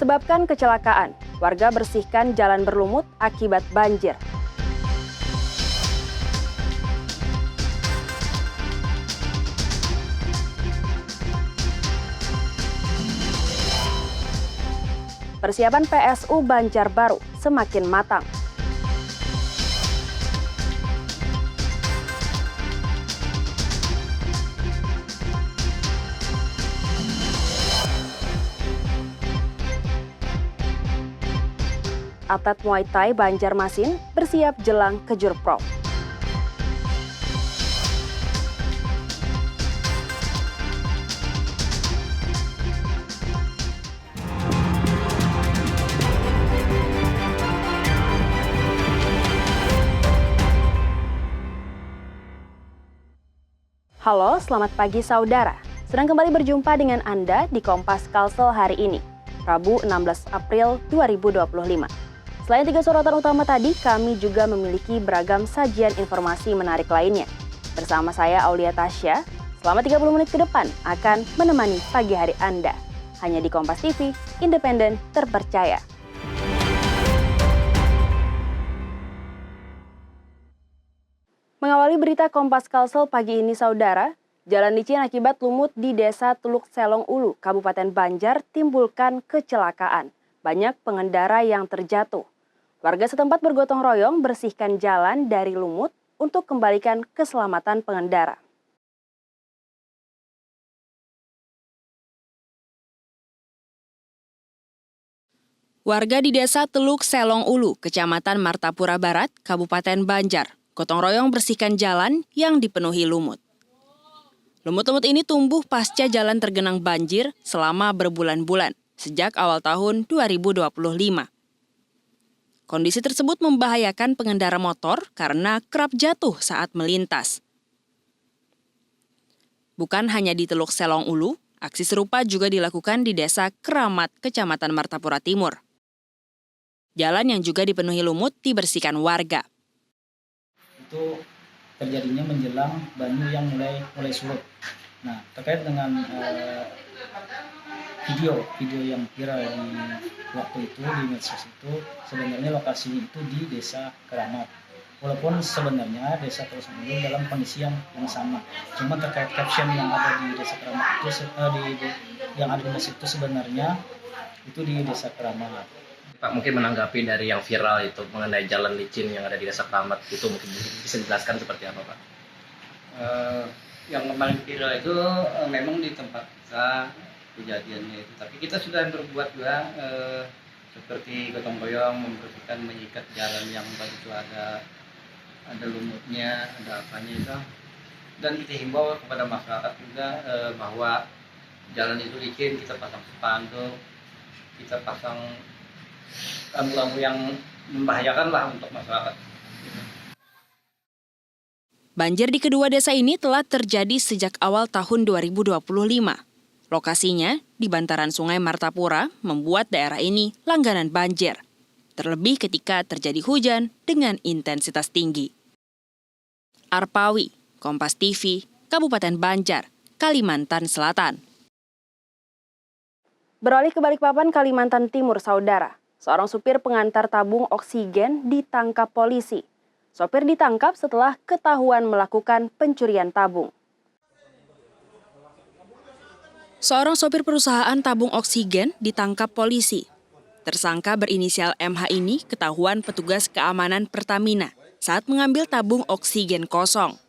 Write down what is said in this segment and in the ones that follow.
Sebabkan kecelakaan, warga bersihkan jalan berlumut akibat banjir. Persiapan PSU Banjarbaru semakin matang. Atlet Muay Thai Banjarmasin bersiap jelang Kejurprov. Halo, selamat pagi saudara. Sedang kembali berjumpa dengan Anda di Kompas Kalsel hari ini, Rabu 16 April 2025. Selain 3 sorotan utama tadi, kami juga memiliki beragam sajian informasi menarik lainnya. Bersama saya Aulia Tasya, selama 30 menit ke depan akan menemani pagi hari Anda. Hanya di Kompas TV, independen, terpercaya. Mengawali berita Kompas Kalsel pagi ini saudara, jalan licin akibat lumut di Desa Teluk Selong Ulu, Kabupaten Banjar timbulkan kecelakaan. Banyak pengendara yang terjatuh. Warga setempat bergotong royong bersihkan jalan dari lumut untuk kembalikan keselamatan pengendara. Warga di Desa Teluk Selong Ulu, Kecamatan Martapura Barat, Kabupaten Banjar, gotong royong bersihkan jalan yang dipenuhi lumut. Lumut-lumut ini tumbuh pasca jalan tergenang banjir selama berbulan-bulan, sejak awal tahun 2025. Kondisi tersebut membahayakan pengendara motor karena kerap jatuh saat melintas. Bukan hanya di Teluk Selong Ulu, aksi serupa juga dilakukan di Desa Keramat, Kecamatan Martapura Timur. Jalan yang juga dipenuhi lumut dibersihkan warga. Itu terjadinya menjelang banyu yang mulai surut. Nah, terkait dengan video yang viral di waktu itu di medsos itu, sebenarnya lokasi itu di Desa Keramat. Walaupun sebenarnya Desa Teluk Selong Ulu dalam kondisi yang sama. Cuma terkait caption yang ada di Desa Keramat itu yang ada di medsos itu sebenarnya itu di Desa Keramat. Pak, mungkin menanggapi dari yang viral itu mengenai jalan licin yang ada di Desa Keramat itu, mungkin bisa dijelaskan seperti apa, Pak? Yang kemarin viral itu memang di tempat kita kejadiannya itu, tapi kita sudah berbuat juga seperti gotong royong membersihkan, menyikat jalan yang baru itu ada lumutnya, ada apanya itu, dan kita himbau kepada masyarakat juga bahwa jalan itu licin, kita pasang spanduk, kita pasang lampu-lampu yang membahayakan lah untuk masyarakat. Banjir di kedua desa ini telah terjadi sejak awal tahun 2025. Lokasinya di bantaran Sungai Martapura membuat daerah ini langganan banjir, terlebih ketika terjadi hujan dengan intensitas tinggi. Arpawi, Kompas TV, Kabupaten Banjar, Kalimantan Selatan. Beralih ke Balikpapan, Kalimantan Timur, saudara. Seorang supir pengantar tabung oksigen ditangkap polisi. Sopir ditangkap setelah ketahuan melakukan pencurian tabung. Seorang sopir perusahaan tabung oksigen ditangkap polisi. Tersangka berinisial MH ini ketahuan petugas keamanan Pertamina saat mengambil tabung oksigen kosong.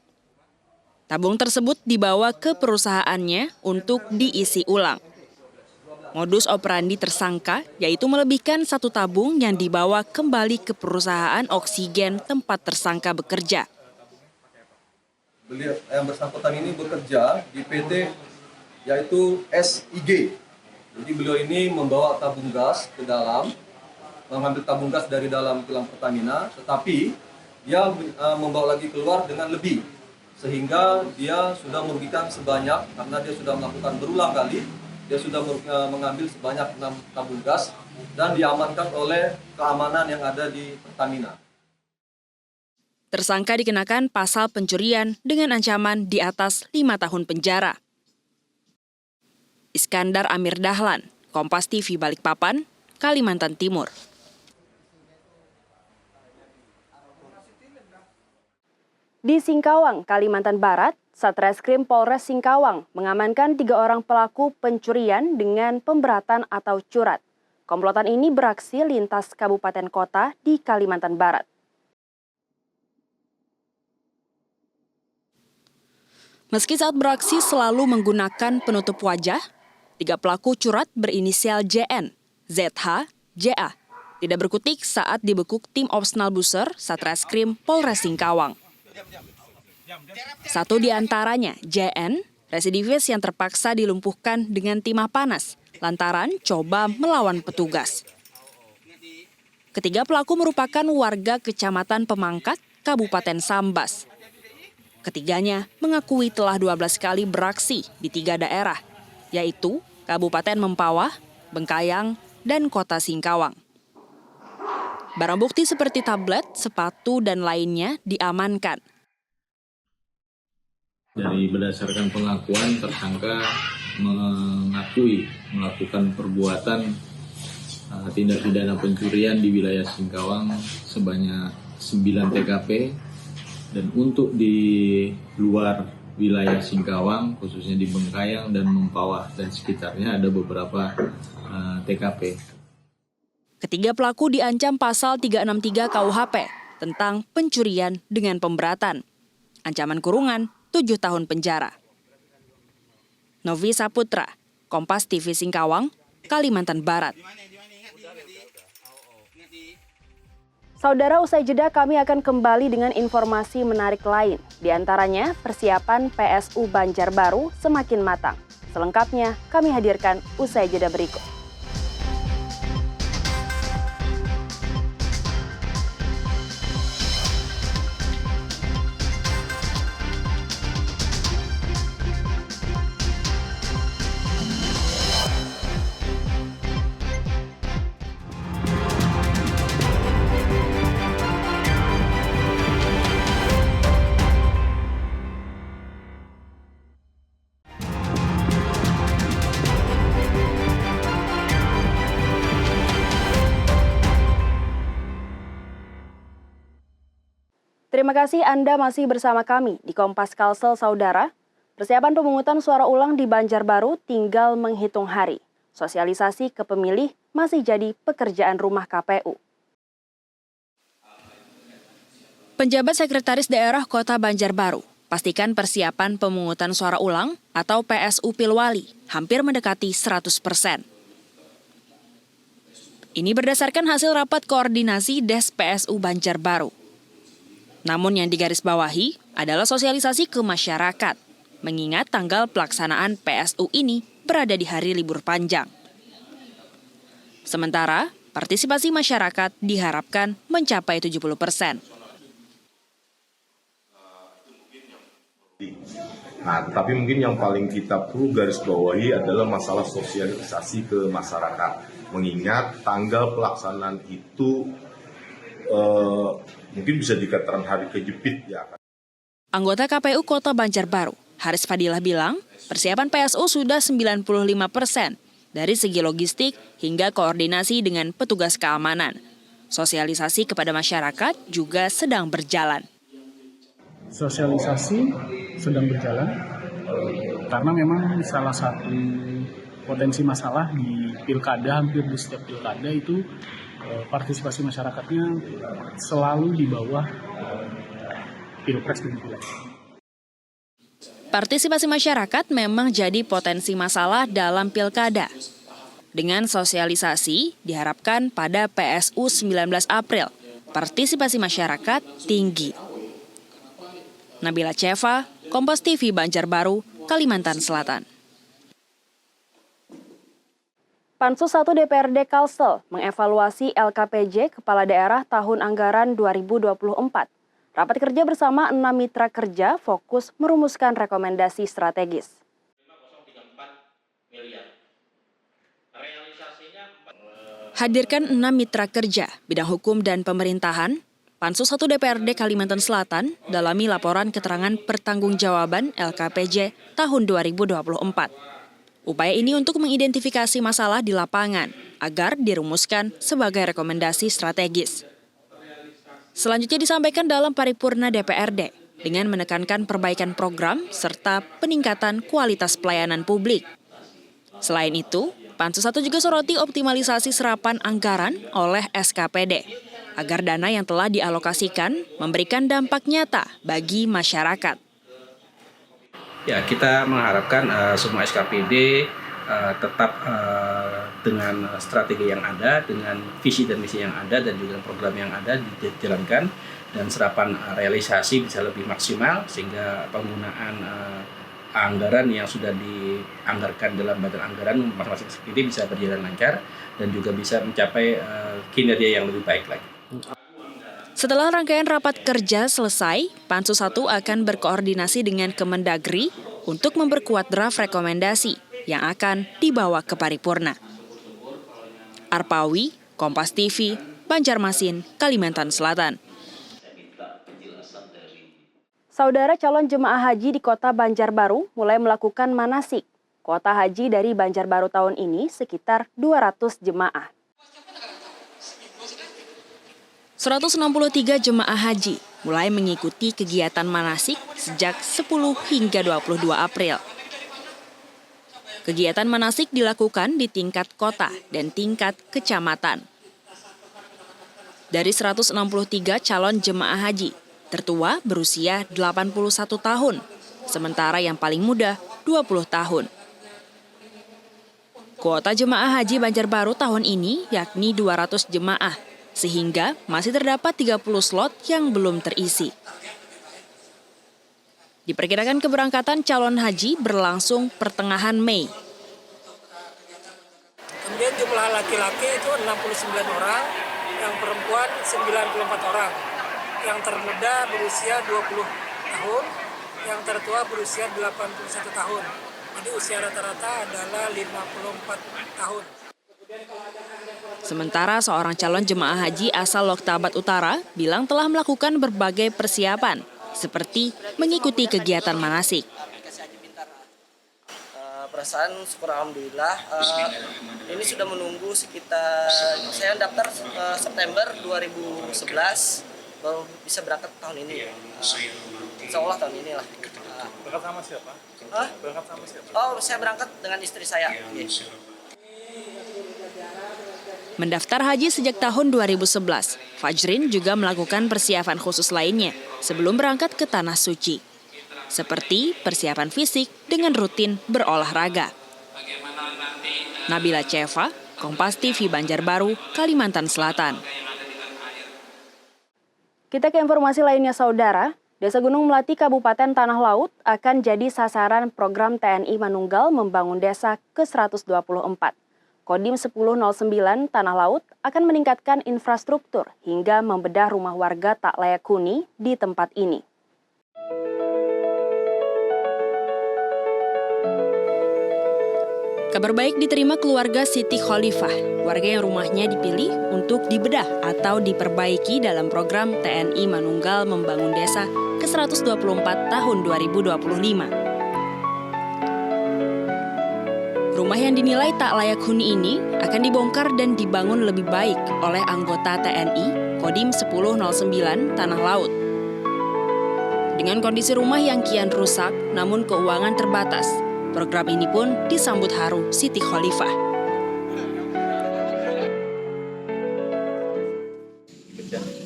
Tabung tersebut dibawa ke perusahaannya untuk diisi ulang. Modus operandi tersangka yaitu melebihkan satu tabung yang dibawa kembali ke perusahaan oksigen tempat tersangka bekerja. Beliau yang bersangkutan ini bekerja di PT yaitu SIG. Jadi beliau ini membawa tabung gas ke dalam, mengambil tabung gas dari dalam kilang Pertamina, tetapi dia membawa lagi keluar dengan lebih, sehingga dia sudah merugikan sebanyak, karena dia sudah melakukan berulang kali, dia sudah mengambil sebanyak 6 tabung gas dan diamankan oleh keamanan yang ada di Pertamina. Tersangka dikenakan pasal pencurian dengan ancaman di atas 5 tahun penjara. Iskandar Amir Dahlan, Kompas TV Balikpapan, Kalimantan Timur. Di Singkawang, Kalimantan Barat, Satreskrim Polres Singkawang mengamankan 3 orang pelaku pencurian dengan pemberatan atau curat. Komplotan ini beraksi lintas kabupaten kota di Kalimantan Barat. Meski saat beraksi selalu menggunakan penutup wajah, 3 pelaku curat berinisial JN, ZH, JA tidak berkutik saat dibekuk tim Opsnal Buser Satreskrim Polres Singkawang. Satu di antaranya, JN, residivis yang terpaksa dilumpuhkan dengan timah panas lantaran coba melawan petugas. Ketiga pelaku merupakan warga Kecamatan Pemangkat, Kabupaten Sambas. Ketiganya mengakui telah 12 kali beraksi di 3 daerah, yaitu Kabupaten Mempawah, Bengkayang, dan Kota Singkawang. Barang bukti seperti tablet, sepatu, dan lainnya diamankan. Dari berdasarkan pengakuan, tersangka mengakui melakukan perbuatan tindak pidana pencurian di wilayah Singkawang sebanyak 9 TKP, dan untuk di luar wilayah Singkawang, khususnya di Bengkayang dan Mempawah dan sekitarnya ada beberapa TKP. Ketiga pelaku diancam pasal 363 KUHP tentang pencurian dengan pemberatan. Ancaman kurungan 7 tahun penjara. Novi Saputra, Kompas TV Singkawang, Kalimantan Barat. Saudara, usai jeda kami akan kembali dengan informasi menarik lain. Di antaranya, persiapan PSU Banjarbaru semakin matang. Selengkapnya kami hadirkan usai jeda berikut. Terima kasih Anda masih bersama kami di Kompas Kalsel, Saudara. Persiapan pemungutan suara ulang di Banjarbaru tinggal menghitung hari. Sosialisasi ke pemilih masih jadi pekerjaan rumah KPU. Penjabat Sekretaris Daerah Kota Banjarbaru pastikan persiapan pemungutan suara ulang atau PSU Pilwali hampir mendekati 100%. Ini berdasarkan hasil rapat koordinasi Des PSU Banjarbaru. Namun yang digarisbawahi adalah sosialisasi ke masyarakat, mengingat tanggal pelaksanaan PSU ini berada di hari libur panjang. Sementara, partisipasi masyarakat diharapkan mencapai 70%. Nah, tapi mungkin yang paling kita perlu garis bawahi adalah masalah sosialisasi ke masyarakat. Mengingat tanggal pelaksanaan itu mungkin bisa dikatakan hari kejepit ya. Anggota KPU Kota Banjarbaru, Haris Fadilah bilang, persiapan PSU sudah 95% dari segi logistik hingga koordinasi dengan petugas keamanan. Sosialisasi kepada masyarakat juga sedang berjalan. Sosialisasi sedang berjalan karena memang salah satu potensi masalah di pilkada, hampir di setiap pilkada itu partisipasi masyarakatnya selalu di bawah pilpres dan pileg. Partisipasi masyarakat memang jadi potensi masalah dalam pilkada. Dengan sosialisasi diharapkan pada PSU 19 April, partisipasi masyarakat tinggi. Nabila Ceva, Kompas TV Banjarbaru, Kalimantan Selatan. Pansus 1 DPRD Kalsel mengevaluasi LKPJ Kepala Daerah tahun anggaran 2024. Rapat kerja bersama 6 mitra kerja fokus merumuskan rekomendasi strategis. Hadirkan 6 mitra kerja bidang hukum dan pemerintahan, Pansus 1 DPRD Kalimantan Selatan dalami laporan keterangan pertanggungjawaban LKPJ tahun 2024. Upaya ini untuk mengidentifikasi masalah di lapangan agar dirumuskan sebagai rekomendasi strategis. Selanjutnya disampaikan dalam paripurna DPRD dengan menekankan perbaikan program serta peningkatan kualitas pelayanan publik. Selain itu, Pansus 1 juga soroti optimalisasi serapan anggaran oleh SKPD agar dana yang telah dialokasikan memberikan dampak nyata bagi masyarakat. Ya, kita mengharapkan semua SKPD tetap dengan strategi yang ada, dengan visi dan misi yang ada, dan juga program yang ada dijalankan, dan serapan realisasi bisa lebih maksimal, sehingga penggunaan anggaran yang sudah dianggarkan dalam badan anggaran masing-masing SKPD bisa berjalan lancar, dan juga bisa mencapai kinerja yang lebih baik lagi. Setelah rangkaian rapat kerja selesai, Pansus 1 akan berkoordinasi dengan Kemendagri untuk memperkuat draft rekomendasi yang akan dibawa ke paripurna. Arpawi, Kompas TV, Banjarmasin, Kalimantan Selatan. Saudara calon jemaah haji di Kota Banjarbaru mulai melakukan manasik. Kuota haji dari Banjarbaru tahun ini sekitar 200 jemaah. 163 jemaah haji mulai mengikuti kegiatan manasik sejak 10 hingga 22 April. Kegiatan manasik dilakukan di tingkat kota dan tingkat kecamatan. Dari 163 calon jemaah haji, tertua berusia 81 tahun, sementara yang paling muda 20 tahun. Kuota jemaah haji Banjarbaru tahun ini yakni 200 jemaah, sehingga masih terdapat 30 slot yang belum terisi. Diperkirakan keberangkatan calon haji berlangsung pertengahan Mei. Kemudian jumlah laki-laki itu 69 orang, yang perempuan 94 orang. Yang termuda berusia 20 tahun, yang tertua berusia 81 tahun. Jadi usia rata-rata adalah 54 tahun. Sementara seorang calon jemaah haji asal Loktabat Utara bilang telah melakukan berbagai persiapan, seperti mengikuti kegiatan manasik. Perasaan syukur alhamdulillah, ini sudah menunggu sekitar, saya daftar September 2011, baru bisa berangkat tahun ini. Insya Allah tahun ini lah. Berangkat sama siapa? Berangkat sama siapa? Oh, saya berangkat dengan istri saya. Mendaftar haji sejak tahun 2011, Fajrin juga melakukan persiapan khusus lainnya sebelum berangkat ke Tanah Suci, seperti persiapan fisik dengan rutin berolahraga. Nabila Ceva, Kompas TV Banjarbaru, Kalimantan Selatan. Kita ke informasi lainnya, Saudara. Desa Gunung Melati, Kabupaten Tanah Laut akan jadi sasaran program TNI Manunggal Membangun Desa ke-124. Kodim 1009 Tanah Laut akan meningkatkan infrastruktur hingga membedah rumah warga tak layak huni di tempat ini. Kabar baik diterima keluarga Siti Khalifah, warga yang rumahnya dipilih untuk dibedah atau diperbaiki dalam program TNI Manunggal Membangun Desa ke-124 tahun 2025. Rumah yang dinilai tak layak huni ini akan dibongkar dan dibangun lebih baik oleh anggota TNI Kodim 1009 Tanah Laut. Dengan kondisi rumah yang kian rusak namun keuangan terbatas, program ini pun disambut haru Siti Khalifah.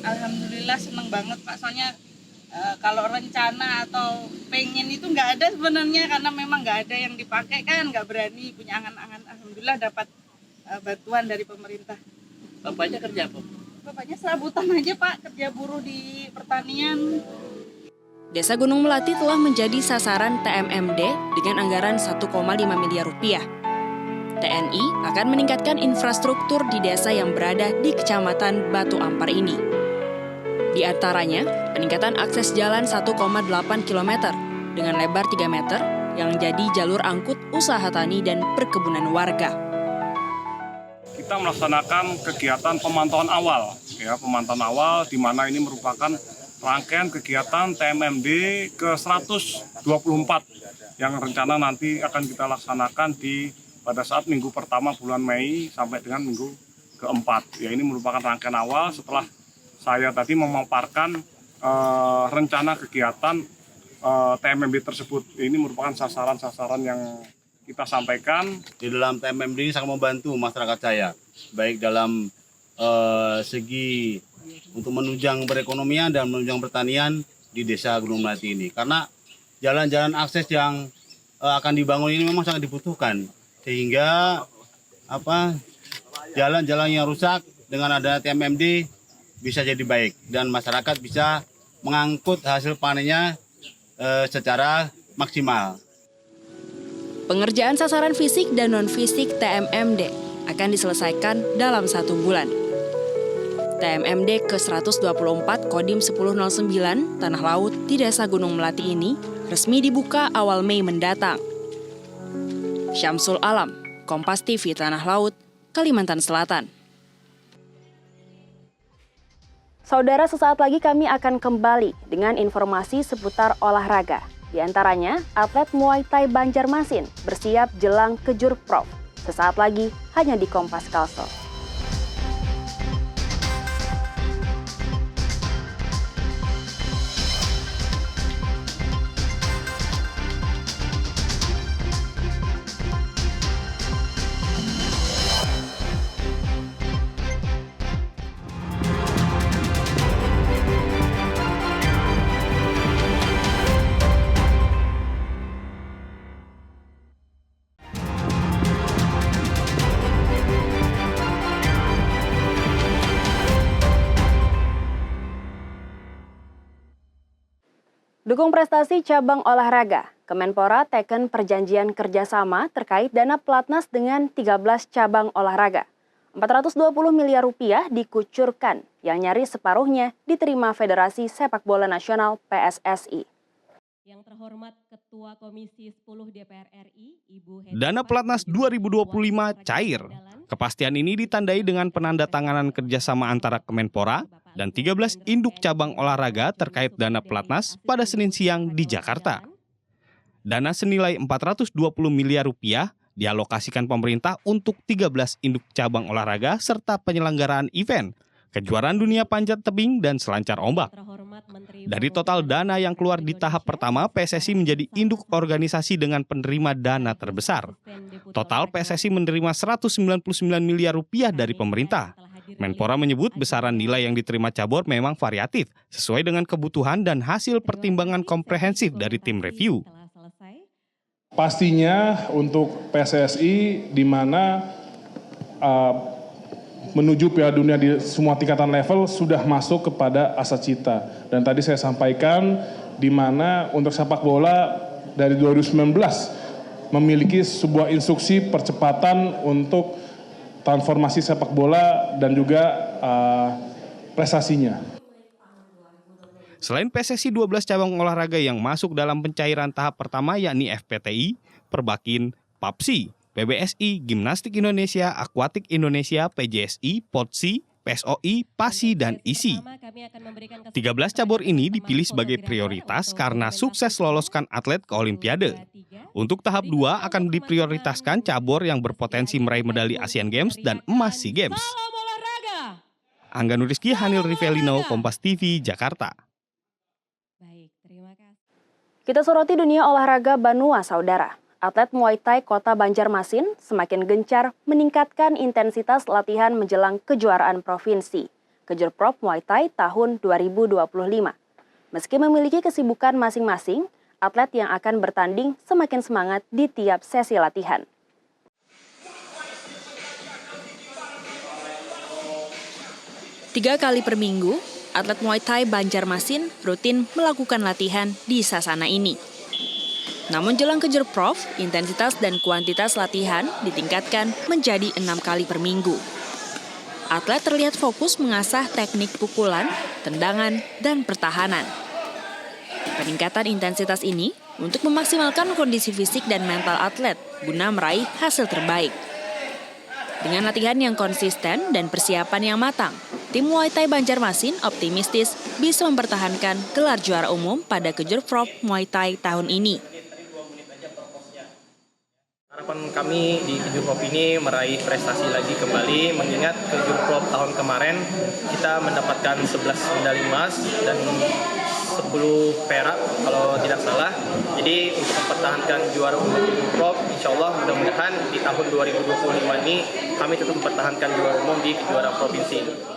Alhamdulillah senang banget Pak, soalnya kalau rencana atau pengen itu nggak ada sebenarnya, karena memang nggak ada yang dipakai kan, nggak berani punya angan-angan. Alhamdulillah dapat bantuan dari pemerintah. Bapaknya kerja apa? Bapaknya serabutan aja Pak, kerja buruh di pertanian. Desa Gunung Melati telah menjadi sasaran TMMD dengan anggaran 1,5 miliar rupiah. TNI akan meningkatkan infrastruktur di desa yang berada di Kecamatan Batu Ampar ini. Di antaranya, peningkatan akses jalan 1,8 km dengan lebar 3 meter yang jadi jalur angkut usaha tani dan perkebunan warga. Kita melaksanakan kegiatan pemantauan awal, di mana ini merupakan rangkaian kegiatan TMMD ke-124 yang rencana nanti akan kita laksanakan pada saat minggu pertama bulan Mei sampai dengan minggu keempat. Ya, ini merupakan rangkaian awal setelah saya tadi memaparkan rencana kegiatan TMMD tersebut. Ini merupakan sasaran-sasaran yang kita sampaikan. Di dalam TMMD ini sangat membantu masyarakat saya, baik dalam segi untuk menunjang perekonomian dan menunjang pertanian di Desa Gunung Melati ini. Karena jalan-jalan akses yang akan dibangun ini memang sangat dibutuhkan, sehingga jalan-jalan yang rusak dengan adanya TMMD bisa jadi baik dan masyarakat bisa mengangkut hasil panennya secara maksimal. Pengerjaan sasaran fisik dan non-fisik TMMD akan diselesaikan dalam 1 bulan. TMMD ke-124 Kodim 1009 Tanah Laut di Desa Gunung Melati ini resmi dibuka awal Mei mendatang. Syamsul Alam, Kompas TV Tanah Laut, Kalimantan Selatan. Saudara, sesaat lagi kami akan kembali dengan informasi seputar olahraga. Di antaranya, atlet Muay Thai Banjarmasin bersiap jelang Kejur Prof. Sesaat lagi hanya di Kompas Kalsel. Dukung prestasi cabang olahraga, Kemenpora teken perjanjian kerjasama terkait dana pelatnas dengan 13 cabang olahraga. 420 miliar rupiah dikucurkan, yang nyaris separuhnya diterima Federasi Sepak Bola Nasional PSSI. Yang terhormat Ketua Komisi 10 DPR RI, Ibu Dana pelatnas 2025 cair. Kepastian ini ditandai dengan penandatanganan kerjasama antara Kemenpora dan 13 induk cabang olahraga terkait dana pelatnas pada Senin siang di Jakarta. Dana senilai 420 miliar rupiah dialokasikan pemerintah untuk 13 induk cabang olahraga serta penyelenggaraan event, kejuaraan dunia panjat tebing dan selancar ombak. Dari total dana yang keluar di tahap pertama, PSSI menjadi induk organisasi dengan penerima dana terbesar. Total PSSI menerima 199 miliar rupiah dari pemerintah. Menpora menyebut besaran nilai yang diterima cabur memang variatif, sesuai dengan kebutuhan dan hasil pertimbangan komprehensif dari tim review. Pastinya untuk PSSI di mana menuju Piala Dunia di semua tingkatan level sudah masuk kepada asa cita. Dan tadi saya sampaikan di mana untuk sepak bola dari 2019 memiliki sebuah instruksi percepatan untuk transformasi sepak bola dan juga prestasinya. Selain PSSI, 12 cabang olahraga yang masuk dalam pencairan tahap pertama yakni FPTI, Perbakin, PAPSI, PBSI, Gimnastik Indonesia, Akuatik Indonesia, PJSI, POTSI, PSOI, PASI, dan ISI. 13 cabur ini dipilih sebagai prioritas karena sukses loloskan atlet ke Olimpiade. Untuk tahap 2 akan diprioritaskan cabur yang berpotensi meraih medali Asian Games dan emas SEA Games. Angga Nuriski, Hanil Rivelino, Kompas TV, Jakarta. Kita soroti dunia olahraga Banua, saudara. Atlet Muay Thai Kota Banjarmasin semakin gencar meningkatkan intensitas latihan menjelang kejuaraan provinsi, Kejur Prof Muay Thai tahun 2025. Meski memiliki kesibukan masing-masing, atlet yang akan bertanding semakin semangat di tiap sesi latihan. Tiga kali per minggu, atlet Muay Thai Banjarmasin rutin melakukan latihan di sasana ini. Namun jelang Kejur Prof, intensitas dan kuantitas latihan ditingkatkan menjadi 6 kali per minggu. Atlet terlihat fokus mengasah teknik pukulan, tendangan, dan pertahanan. Peningkatan intensitas ini untuk memaksimalkan kondisi fisik dan mental atlet guna meraih hasil terbaik. Dengan latihan yang konsisten dan persiapan yang matang, Tim Muay Thai Banjarmasin optimistis bisa mempertahankan gelar juara umum pada Kejurprov Muay Thai tahun ini. Harapan kami di Kejurprov ini meraih prestasi lagi kembali, mengingat Kejurprov tahun kemarin kita mendapatkan 11 medali emas dan 10 perak kalau tidak salah. Jadi untuk mempertahankan juara umum Kejurprov, insya Allah mudah-mudahan di tahun 2025 ini kami tetap mempertahankan juara umum di kejuaraan provinsi.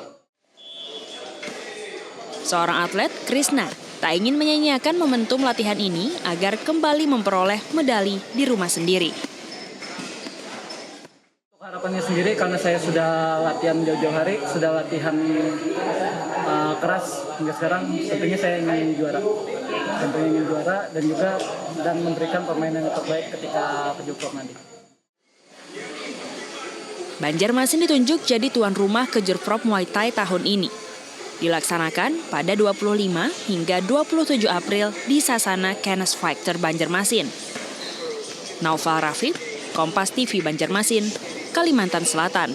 Seorang atlet, Krishna, tak ingin menyanyiakan momentum latihan ini agar kembali memperoleh medali di rumah sendiri. Harapannya sendiri karena saya sudah latihan jauh-jauh hari, sudah latihan keras hingga sekarang, tentunya saya ingin juara. Tentunya ingin juara dan memberikan permainan yang terbaik ketika Kejurprov nanti. Banjarmasin ditunjuk jadi tuan rumah Kejurprov Muay Thai tahun ini. Dilaksanakan pada 25 hingga 27 April di Sasana Canes Fighter Banjarmasin. Naufal Rafif, Kompas TV Banjarmasin, Kalimantan Selatan.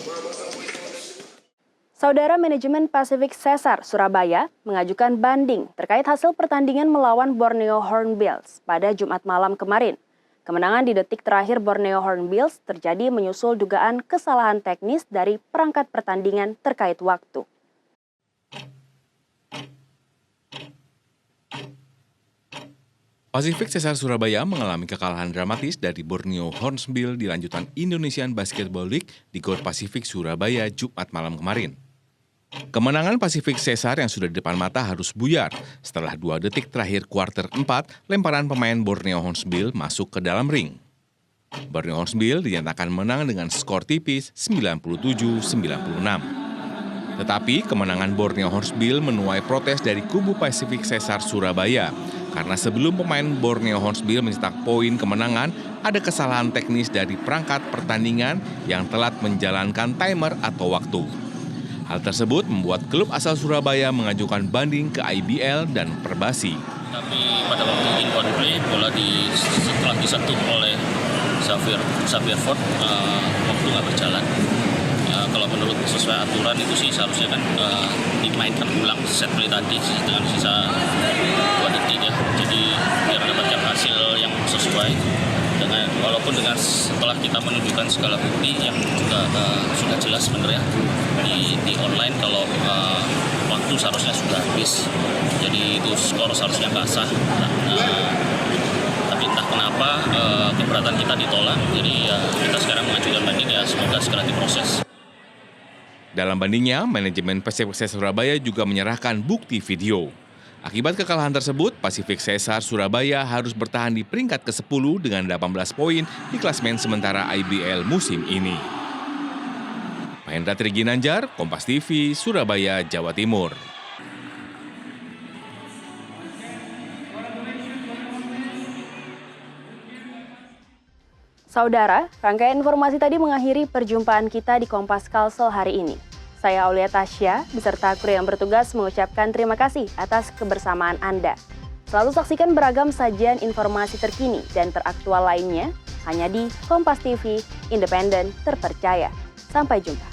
Saudara Manajemen Pasifik Cesar Surabaya mengajukan banding terkait hasil pertandingan melawan Borneo Hornbills pada Jumat malam kemarin. Kemenangan di detik terakhir Borneo Hornbills terjadi menyusul dugaan kesalahan teknis dari perangkat pertandingan terkait waktu. Pasifik Cesar Surabaya mengalami kekalahan dramatis dari Borneo Hornbills di lanjutan Indonesian Basketball League di Gor Pasifik Surabaya Jumat malam kemarin. Kemenangan Pasifik Cesar yang sudah di depan mata harus buyar setelah 2 detik terakhir kuarter 4 lemparan pemain Borneo Hornbills masuk ke dalam ring. Borneo Hornbills dinyatakan menang dengan skor tipis 97-96. Tetapi kemenangan Borneo Hornbills menuai protes dari kubu Pasifik Cesar Surabaya karena sebelum pemain Borneo Hornbills mencetak poin kemenangan, ada kesalahan teknis dari perangkat pertandingan yang telat menjalankan timer atau waktu. Hal tersebut membuat klub asal Surabaya mengajukan banding ke IBL dan Perbasi. Tapi pada waktu in play bola setelah disentuh oleh Xavier Ford, waktu nggak berjalan. Kalau menurut sesuai aturan itu sih seharusnya kan dimainkan ulang set play tadi dengan sisa 2 detik ya. Jadi biar mendapatkan hasil yang sesuai dengan walaupun dengan setelah kita menunjukkan segala bukti yang juga sudah jelas sebenarnya di online kalau waktu seharusnya sudah habis. Jadi itu skor seharusnya nggak sah. Tapi entah kenapa keberatan kita ditolak. Jadi ya kita sekarang mengajukan banding ya semoga segera diproses. Dalam bandingnya, manajemen Pasifik Cesar Surabaya juga menyerahkan bukti video. Akibat kekalahan tersebut, Pasifik Cesar Surabaya harus bertahan di peringkat ke-10 dengan 18 poin di klasemen sementara IBL musim ini. Mahendra Triginanjar, Kompas TV, Surabaya, Jawa Timur. Saudara, rangkaian informasi tadi mengakhiri perjumpaan kita di Kompas Kalsel hari ini. Saya Aulia Tasya, beserta kru yang bertugas mengucapkan terima kasih atas kebersamaan Anda. Selalu saksikan beragam sajian informasi terkini dan teraktual lainnya hanya di Kompas TV, independen, terpercaya. Sampai jumpa.